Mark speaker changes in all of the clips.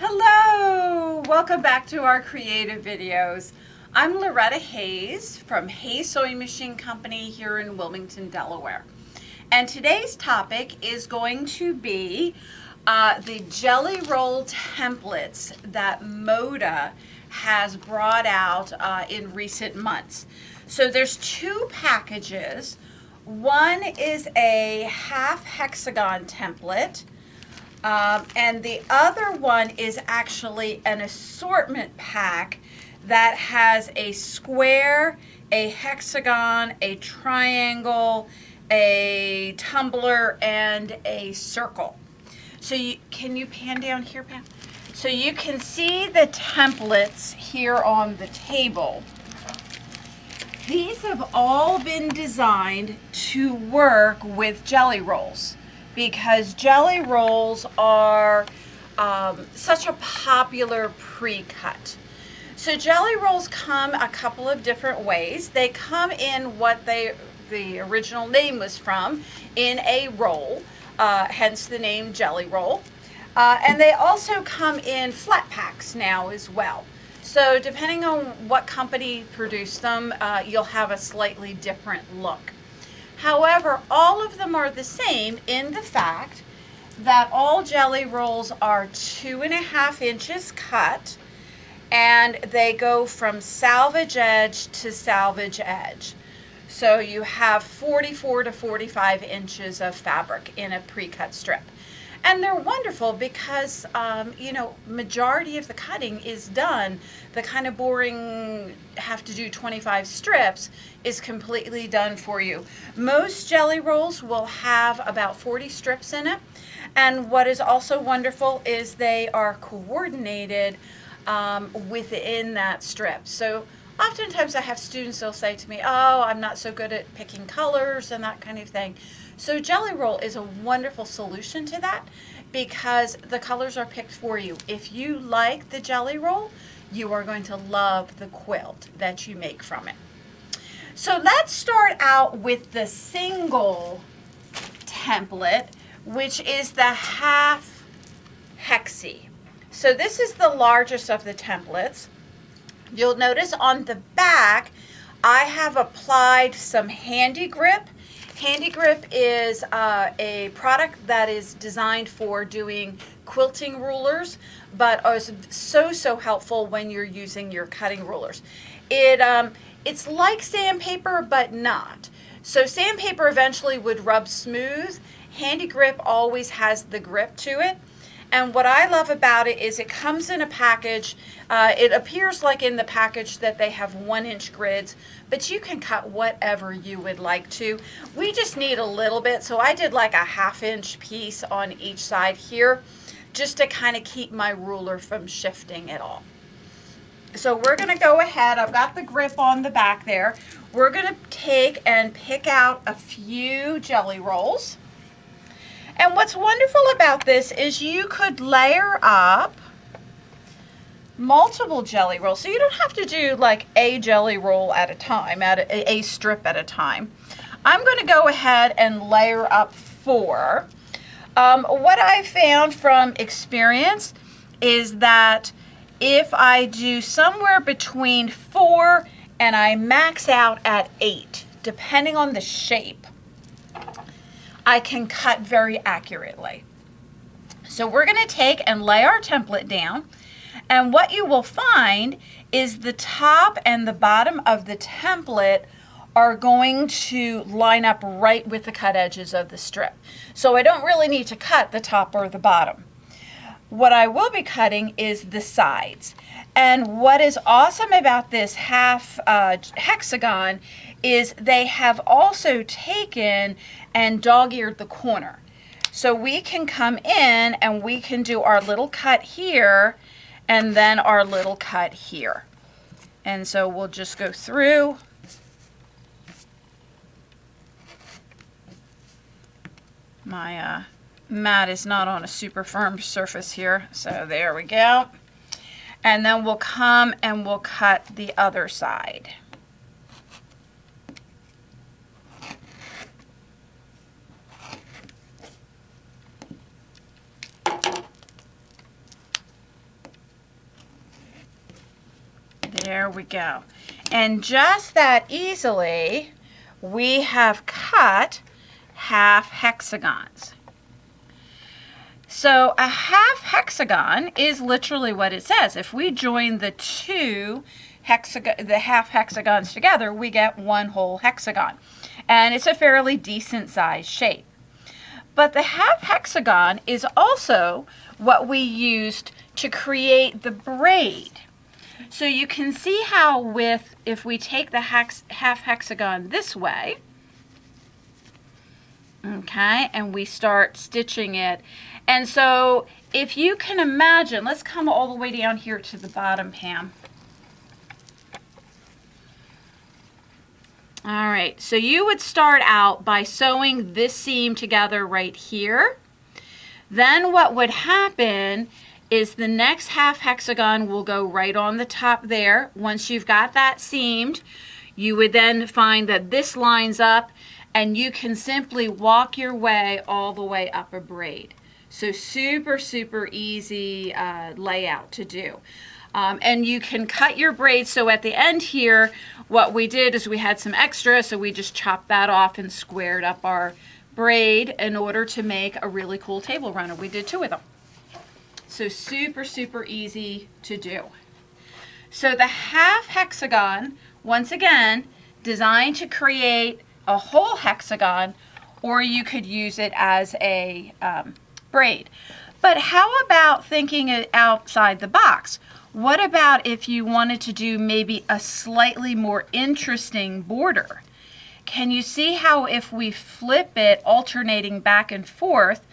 Speaker 1: Hello! Welcome back to our creative videos. I'm Loretta Hayes from Hayes Sewing Machine Company here in Wilmington, Delaware. And today's topic is going to be the jelly roll templates that Moda has brought out in recent months. So there's two packages. One is a half hexagon template. And the other one is actually an assortment pack that has a square, a hexagon, a triangle, a tumbler, and a circle. So can you pan down here, Pam? So you can see the templates here on the table. These have all been designed to work with jelly rolls, because jelly rolls are such a popular pre-cut. So jelly rolls come a couple of different ways. They come in what the original name was from, in a roll, hence the name jelly roll. And they also come in flat packs now as well. So depending on what company produced them, you'll have a slightly different look. However, all of them are the same in the fact that all jelly rolls are 2.5 inches cut, and they go from salvage edge to salvage edge. So you have 44 to 45 inches of fabric in a pre-cut strip. And they're wonderful because, majority of the cutting is done. The kind of boring, have to do 25 strips is completely done for you. Most jelly rolls will have about 40 strips in it. And what is also wonderful is they are coordinated within that strip. So oftentimes I have students, they'll say to me, oh, I'm not so good at picking colors and that kind of thing. So jelly roll is a wonderful solution to that because the colors are picked for you. If you like the jelly roll, you are going to love the quilt that you make from it. So let's start out with the single template, which is the half hexi. So this is the largest of the templates. You'll notice on the back, I have applied some Handy Grip. Handy Grip is a product that is designed for doing quilting rulers, but is so helpful when you're using your cutting rulers. It's like sandpaper, but not. So sandpaper eventually would rub smooth. Handy Grip always has the grip to it. And what I love about it is it comes in a package. It appears like in the package that they have 1-inch grids, but you can cut whatever you would like to. We just need a little bit, so I did like a 1/2-inch piece on each side here, just to kind of keep my ruler from shifting at all. So we're going to go ahead. I've got the grip on the back there. We're going to take and pick out a few jelly rolls. And what's wonderful about this is you could layer up multiple jelly rolls. So you don't have to do like a jelly roll at a time, a strip at a time. I'm going to go ahead and layer up 4. What I found from experience is that if I do somewhere between 4 and I max out at 8, depending on the shape, I can cut very accurately. So we're going to take and lay our template down, and what you will find is the top and the bottom of the template are going to line up right with the cut edges of the strip. So I don't really need to cut the top or the bottom. What I will be cutting is the sides. And what is awesome about this half hexagon is they have also taken and dog-eared the corner. So we can come in and we can do our little cut here and then our little cut here. And so we'll just go through. My mat is not on a super firm surface here, so there we go. And then we'll come and we'll cut the other side. There we go. And just that easily, we have cut half hexagons. So a half hexagon is literally what it says. If we join the half hexagons together, we get one whole hexagon. And it's a fairly decent sized shape. But the half hexagon is also what we used to create the braid. So you can see how if we take the half hexagon this way, okay, and we start stitching it. And so if you can imagine, let's come all the way down here to the bottom, Pam. All right, so you would start out by sewing this seam together right here. Then what would happen is the next half hexagon will go right on the top there. Once you've got that seamed, you would then find that this lines up, and you can simply walk your way all the way up a braid. So super, super easy layout to do. And you can cut your braids. So at the end here, what we did is we had some extra, so we just chopped that off and squared up our braid in order to make a really cool table runner. We did 2 of them. So super, super easy to do. So the half hexagon, once again, designed to create a whole hexagon, or you could use it as a braid. But how about thinking it outside the box? What about if you wanted to do maybe a slightly more interesting border? Can you see how if we flip it alternating back and forth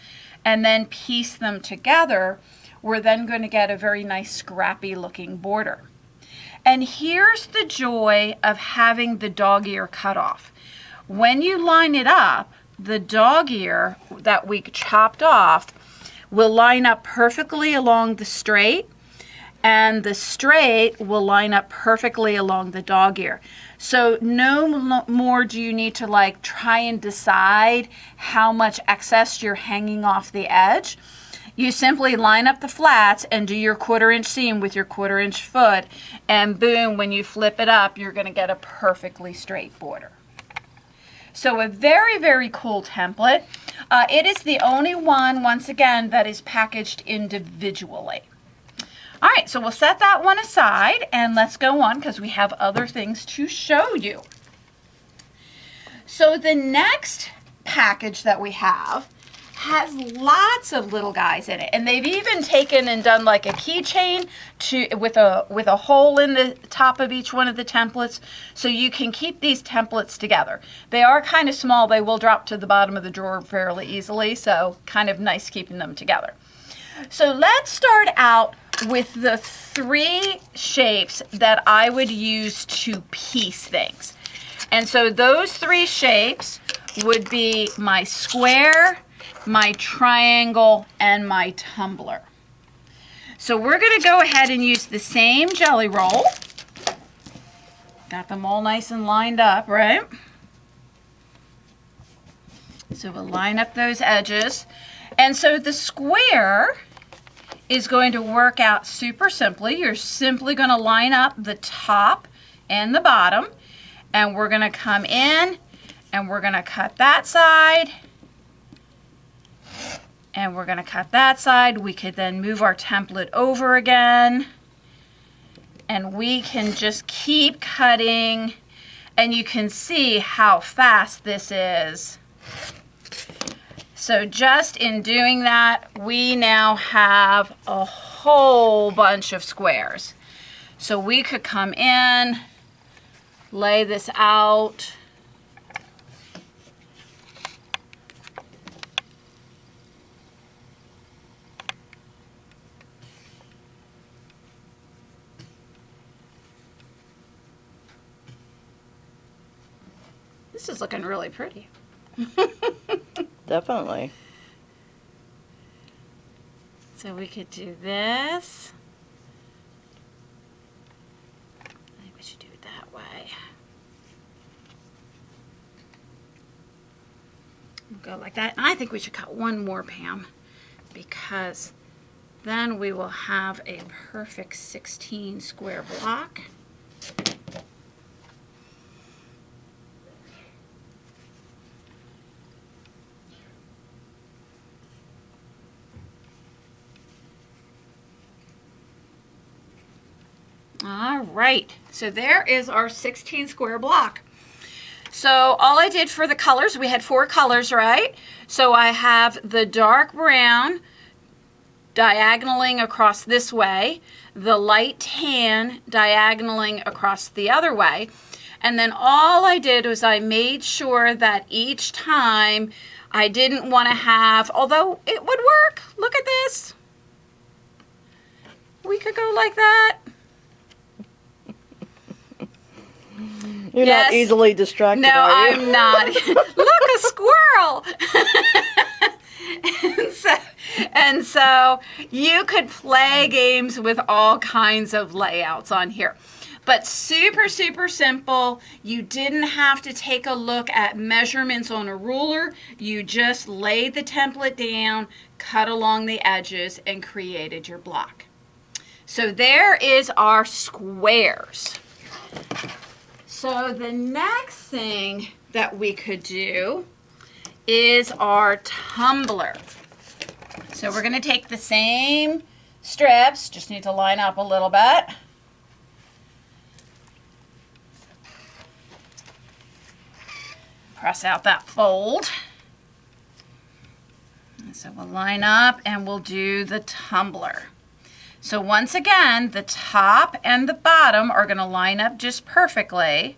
Speaker 1: and then piece them together, we're then going to get a very nice scrappy looking border. And here's the joy of having the dog ear cut off. When you line it up, the dog ear that we chopped off will line up perfectly along the straight, and the straight will line up perfectly along the dog ear. So no more do you need to like try and decide how much excess you're hanging off the edge. You simply line up the flats and do your 1/4 inch seam with your 1/4 inch foot, and boom, when you flip it up, you're going to get a perfectly straight border. So a very, very cool template. It is the only one, once again, that is packaged individually. All right, so we'll set that one aside and let's go on because we have other things to show you. So the next package that we have has lots of little guys in it, and they've even taken and done like a keychain with a hole in the top of each one of the templates, so you can keep these templates together. They are kind of small. They will drop to the bottom of the drawer fairly easily, so kind of nice keeping them together. So let's start out with the 3 shapes that I would use to piece things. And so those 3 shapes would be my square, my triangle, and my tumbler. So we're going to go ahead and use the same jelly roll. Got them all nice and lined up, right? So we'll line up those edges. And so the square is going to work out super simply. You're simply going to line up the top and the bottom, and we're going to come in and we're going to cut that side, and we're going to cut that side. We could then move our template over again, and we can just keep cutting, and you can see how fast this is. So just in doing that, we now have a whole bunch of squares. So we could come in, lay this out. This is looking really pretty.
Speaker 2: Definitely.
Speaker 1: So we could do this. I think we should do it that way. We'll go like that. And I think we should cut one more, Pam, because then we will have a perfect 16 square block. All right, so there is our 16 square block. So all I did for the colors, we had 4 colors, right? So I have the dark brown diagonaling across this way, the light tan diagonaling across the other way, and then all I did was I made sure that each time I didn't want to have, although it would work, look at this. We could go like that.
Speaker 2: You're not easily distracted,
Speaker 1: no,
Speaker 2: are you?
Speaker 1: I'm not. Look, a squirrel. and so you could play games with all kinds of layouts on here. But super, super simple. You didn't have to take a look at measurements on a ruler. You just laid the template down, cut along the edges, and created your block. So there is our squares. So the next thing that we could do is our tumbler. So we're going to take the same strips, just need to line up a little bit. Press out that fold. And so we'll line up and we'll do the tumbler. So once again, the top and the bottom are going to line up just perfectly.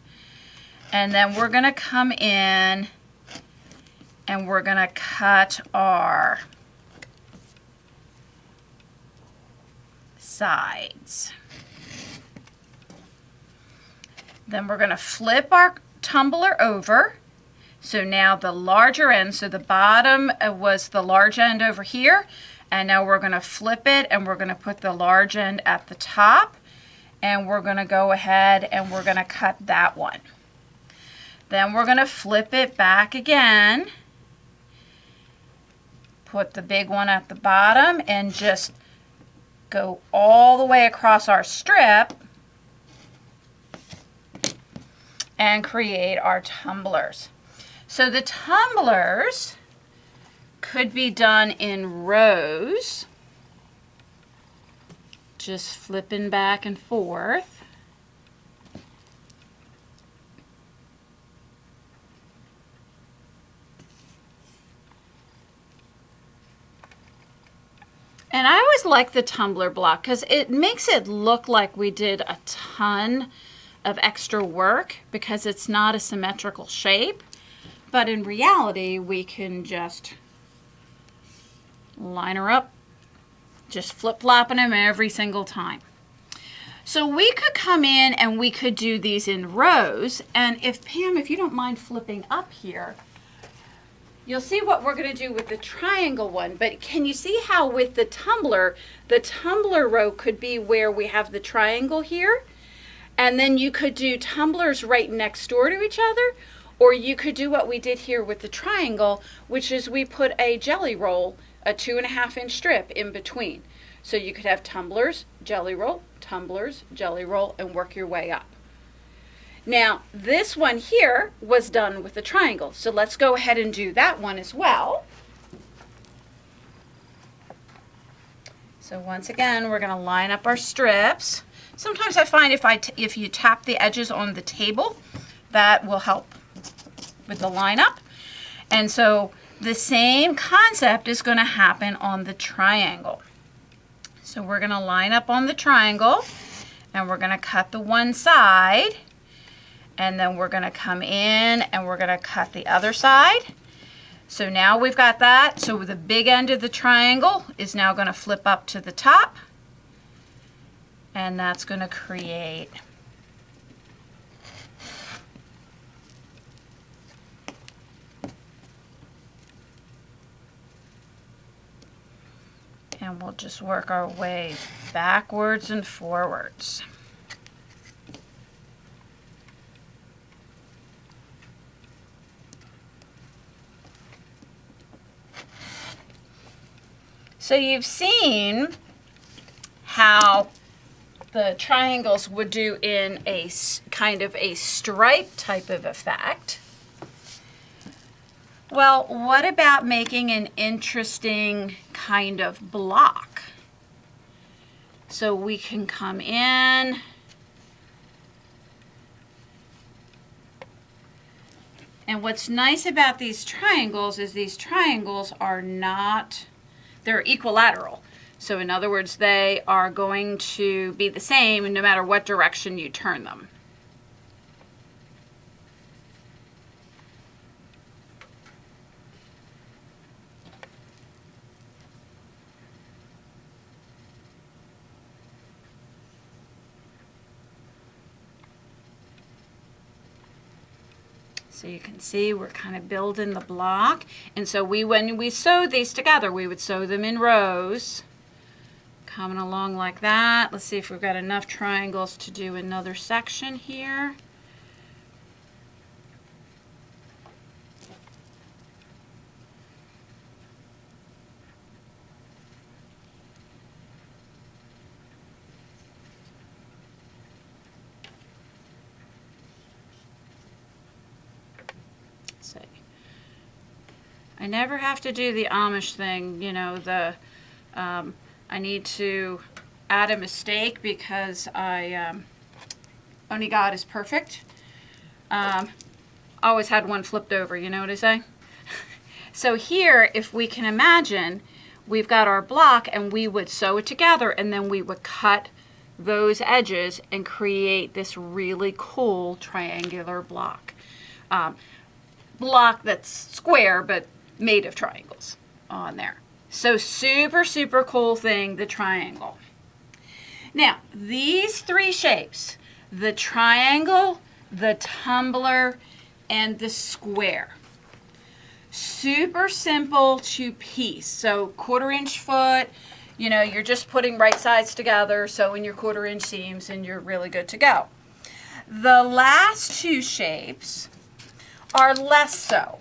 Speaker 1: And then we're going to come in and we're going to cut our sides. Then we're going to flip our tumbler over. So now the larger end, so the bottom was the large end over here. And now we're going to flip it and we're going to put the large end at the top. And we're going to go ahead and we're going to cut that one. Then we're going to flip it back again. Put the big one at the bottom and just go all the way across our strip and create our tumblers. So the tumblers could be done in rows, just flipping back and forth. And I always like the tumbler block because it makes it look like we did a ton of extra work because it's not a symmetrical shape. But in reality, we can just line her up, just flip-flopping them every single time. So we could come in and we could do these in rows. And if Pam, if you don't mind flipping up here, you'll see what we're going to do with the triangle one. But can you see how with the tumbler row could be where we have the triangle here? And then you could do tumblers right next door to each other. Or you could do what we did here with the triangle, which is we put a jelly roll, a 2.5-inch strip in between. So you could have tumblers, jelly roll, and work your way up. Now, this one here was done with the triangle. So let's go ahead and do that one as well. So once again, we're going to line up our strips. Sometimes I find if you tap the edges on the table, that will help with the lineup. And so the same concept is going to happen on the triangle. So we're going to line up on the triangle and we're going to cut the one side, and then we're going to come in and we're going to cut the other side. So now we've got that. So the big end of the triangle is now going to flip up to the top, and that's going to create and we'll just work our way backwards and forwards. So you've seen how the triangles would do in a kind of a stripe type of effect. Well, what about making an interesting kind of block? So we can come in and what's nice about these triangles is these triangles are not, they're equilateral. So in other words, they are going to be the same no matter what direction you turn them. So you can see we're kind of building the block. And so when we sewed these together, we would sew them in rows, coming along like that. Let's see if we've got enough triangles to do another section here. I never have to do the Amish thing, you know, I need to add a mistake because only God is perfect. Always had one flipped over, you know what I say? So here, if we can imagine, we've got our block and we would sew it together and then we would cut those edges and create this really cool triangular block. Block that's square but made of triangles on there. So super, super cool thing, the triangle. Now, these three shapes, the triangle, the tumbler, and the square. Super simple to piece. So 1/4 inch foot, you know, you're just putting right sides together, sewing your 1/4 inch seams, and you're really good to go. The last two shapes are less so.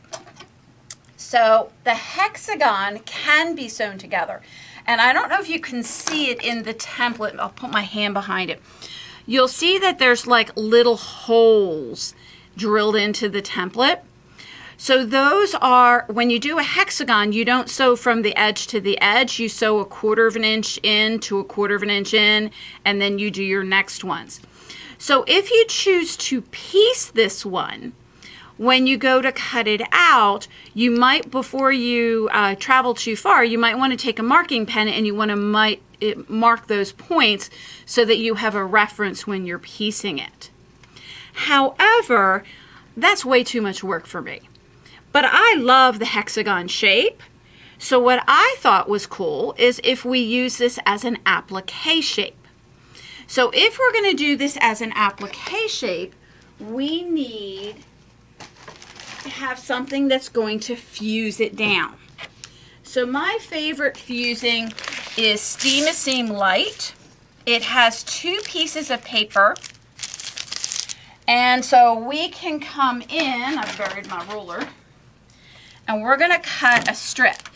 Speaker 1: So the hexagon can be sewn together. And I don't know if you can see it in the template. I'll put my hand behind it. You'll see that there's like little holes drilled into the template. So those are, when you do a hexagon, you don't sew from the edge to the edge. You sew 1/4 inch in to 1/4 inch in, and then you do your next ones. So if you choose to piece this one, when you go to cut it out, you might, before you travel too far, you might want to take a marking pen and you want to mark those points so that you have a reference when you're piecing it. However, that's way too much work for me. But I love the hexagon shape. So what I thought was cool is if we use this as an applique shape. So if we're going to do this as an applique shape, we need to have something that's going to fuse it down. So my favorite fusing is Steam-A-Seam Light. It has 2 pieces of paper. And so we can come in, I've buried my ruler, and we're going to cut a strip.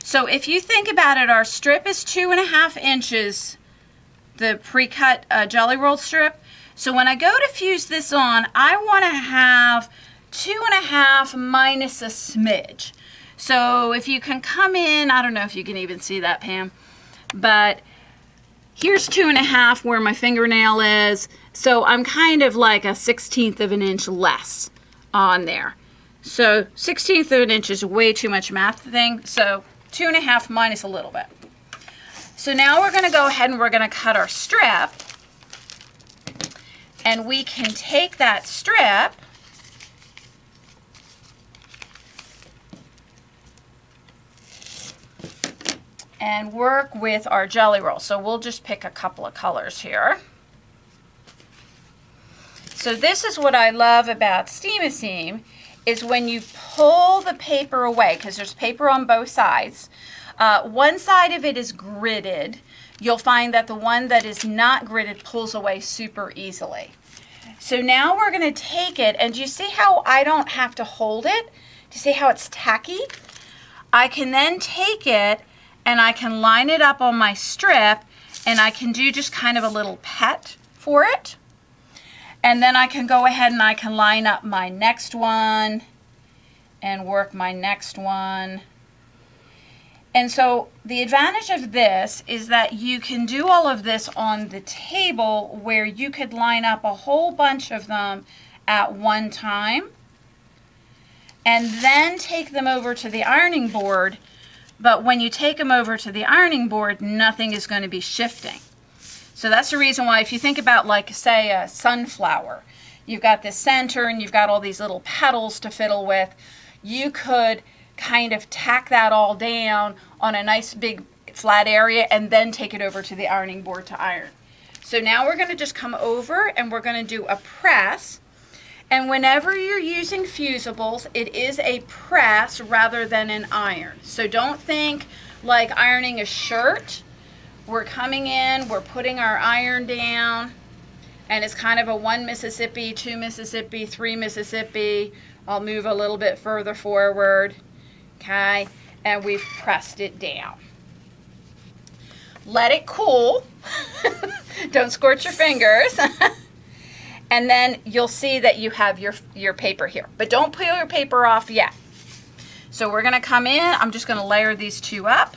Speaker 1: So if you think about it, our strip is 2.5 inches, the pre-cut jelly roll strip. So when I go to fuse this on, I want to have 2.5 minus a smidge. So if you can come in, I don't know if you can even see that, Pam, but here's 2.5 where my fingernail is. So I'm kind of like a 1/16 of an inch less on there. So 1/16 of an inch is way too much math thing. So 2.5 minus a little bit. So now we're going to go ahead and we're going to cut our strip. And we can take that strip and work with our jelly roll. So we'll just pick a couple of colors here. So this is what I love about Steam-A-Seam, is when you pull the paper away, because there's paper on both sides, one side of it is gridded. You'll find that the one that is not gridded pulls away super easily. So now we're going to take it, and do you see how I don't have to hold it? Do you see how it's tacky? I can then take it and I can line it up on my strip and I can do just kind of a little pet for it. And then I can go ahead and I can line up my next one and work my next one. And so the advantage of this is that you can do all of this on the table where you could line up a whole bunch of them at one time and then take them over to the ironing board. But when you take them over to the ironing board, nothing is going to be shifting. So that's the reason why if you think about, like, say, a sunflower, you've got the center and you've got all these little petals to fiddle with. You could kind of tack that all down on a nice big flat area and then take it over to the ironing board to iron. So now we're going to just come over and we're going to do a press. And whenever you're using fusibles, it is a press rather than an iron. So don't think like ironing a shirt. We're coming in, we're putting our iron down, and it's kind of a 1 Mississippi, 2 Mississippi, 3 Mississippi. I'll move a little bit further forward. Okay, and we've pressed it down. Let it cool. Don't scorch your fingers. And then you'll see that you have your paper here. But don't peel your paper off yet. So we're going to come in. I'm just going to layer these two up.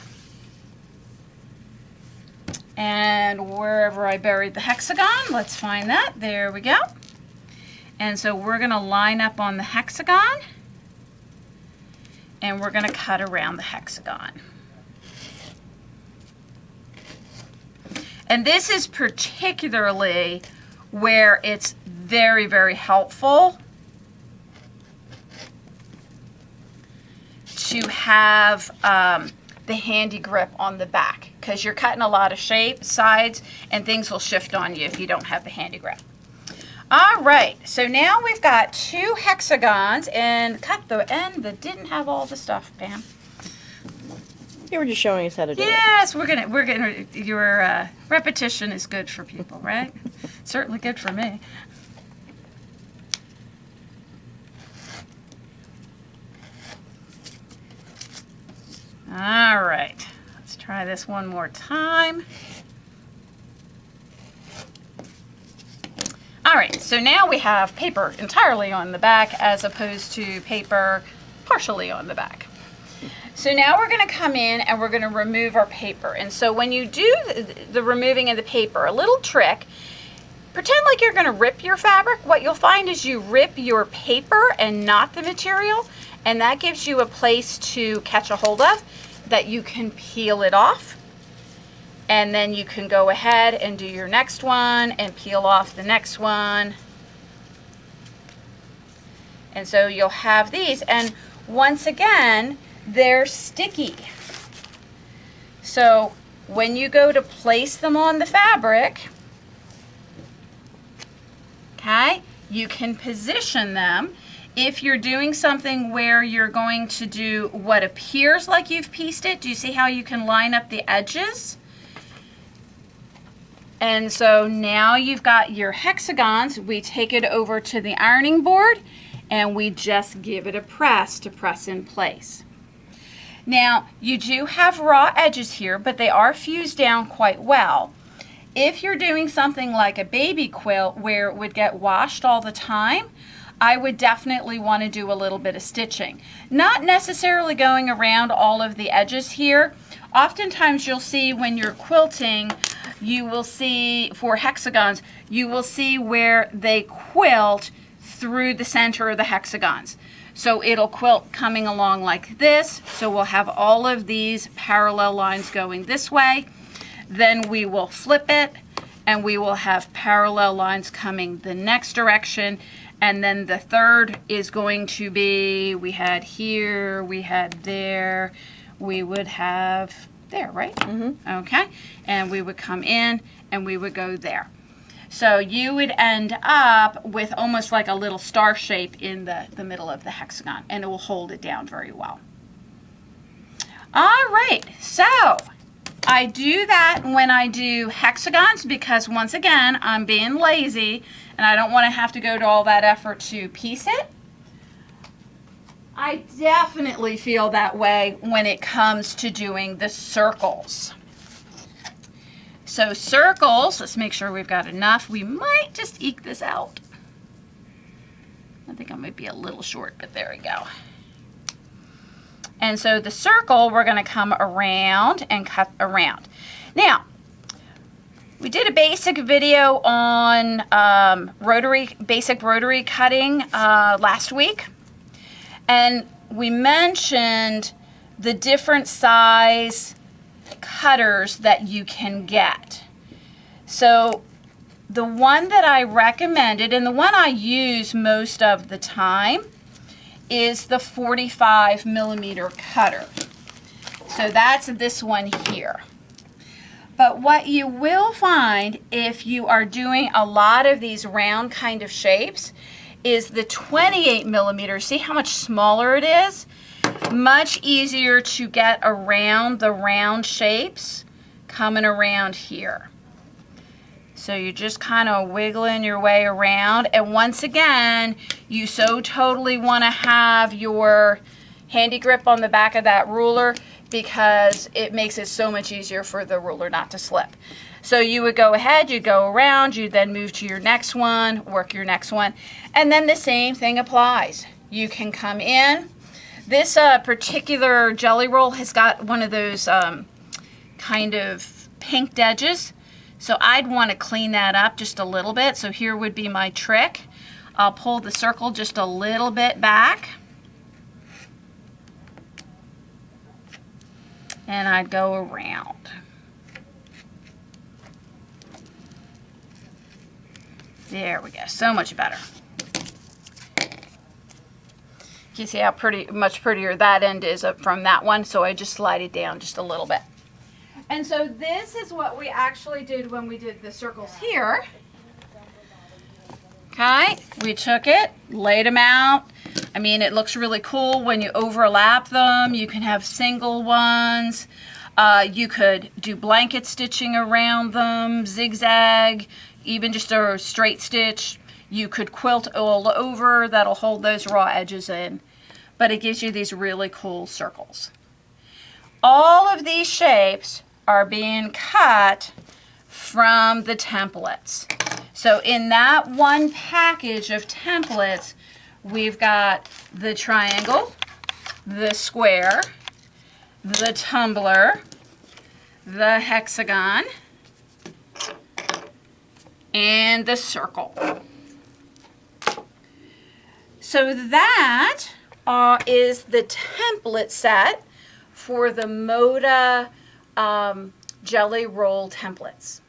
Speaker 1: And wherever I buried the hexagon, let's find that. There we go. And so we're going to line up on the hexagon. And we're going to cut around the hexagon. And this is particularly where it's very, very helpful to have the handy grip on the back, because you're cutting a lot of sides, and things will shift on you if you don't have the handy grip. All right, so now we've got 2 hexagons, and cut the end that didn't have all the stuff, Pam.
Speaker 2: You were just showing us how to do it.
Speaker 1: Yes, we're gonna. Your repetition is good for people, right? Certainly good for me. All right, let's try this one more time. All right, so now we have paper entirely on the back as opposed to paper partially on the back. So now we're going to come in and we're going to remove our paper. And so when you do the removing of the paper, a little trick, pretend like you're going to rip your fabric. What you'll find is you rip your paper and not the material, and that gives you a place to catch a hold of that you can peel it off. And then you can go ahead and do your next one and peel off the next one. And so you'll have these, and once again, they're sticky. So when you go to place them on the fabric, okay, you can position them. If you're doing something where you're going to do what appears like you've pieced it, do you see how you can line up the edges? And so now you've got your hexagons. We take it over to the ironing board and we just give it a press to press in place. Now, you do have raw edges here, but they are fused down quite well. If you're doing something like a baby quilt where it would get washed all the time, I would definitely want to do a little bit of stitching. Not necessarily going around all of the edges here. Oftentimes you'll see when you're quilting, you will see, for hexagons, you will see where they quilt through the center of the hexagons. So it'll quilt coming along like this. So we'll have all of these parallel lines going this way. Then we will flip it and we will have parallel lines coming the next direction. And then the third is going to be, we had here, we had there, we would have there, right? Mm-hmm. Okay. And we would come in and we would go there. So you would end up with almost like a little star shape in the middle of the hexagon, and it will hold it down very well. All right, so I do that when I do hexagons because, once again, I'm being lazy and I don't want to have to go to all that effort to piece it. I definitely feel that way when it comes to doing the circles. So circles, let's make sure we've got enough. We might just eke this out. I think I might be a little short, but there we go. And so the circle, we're going to come around and cut around. Now, we did a basic video on basic rotary cutting last week. And we mentioned the different size cutters that you can get. So the one that I recommended, and the one I use most of the time, is the 45 millimeter cutter. So that's this one here. But what you will find if you are doing a lot of these round kind of shapes is the 28 millimeter. See how much smaller it is? Much easier to get around the round shapes coming around here. So you're just kind of wiggling your way around. And once again, you so totally want to have your handy grip on the back of that ruler because it makes it so much easier for the ruler not to slip. So you would go ahead, you go around, you then move to your next one, work your next one, and then the same thing applies. You can come in. This particular jelly roll has got one of those kind of pinked edges. So I'd want to clean that up just a little bit. So here would be my trick. I'll pull the circle just a little bit back. And I'd go around. There we go, so much better. You see how much prettier that end is from that one, so I just slide it down just a little bit. And so this is what we actually did when we did the circles here. Okay, we took it, laid them out. I mean, it looks really cool when you overlap them. You can have single ones. You could do blanket stitching around them, zigzag, even just a straight stitch. You could quilt all over. That'll hold those raw edges in. But it gives you these really cool circles. All of these shapes are being cut from the templates. So in that one package of templates, we've got the triangle, the square, the tumbler, the hexagon, and the circle. So that is the template set for the Moda jelly roll templates.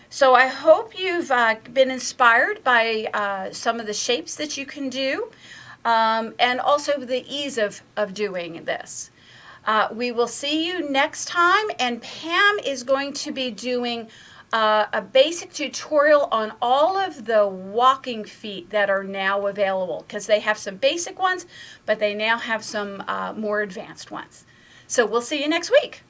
Speaker 1: So I hope you've been inspired by some of the shapes that you can do and also the ease of doing this. We will see you next time, and Pam is going to be doing a basic tutorial on all of the walking feet that are now available, because they have some basic ones, but they now have some more advanced ones. So we'll see you next week.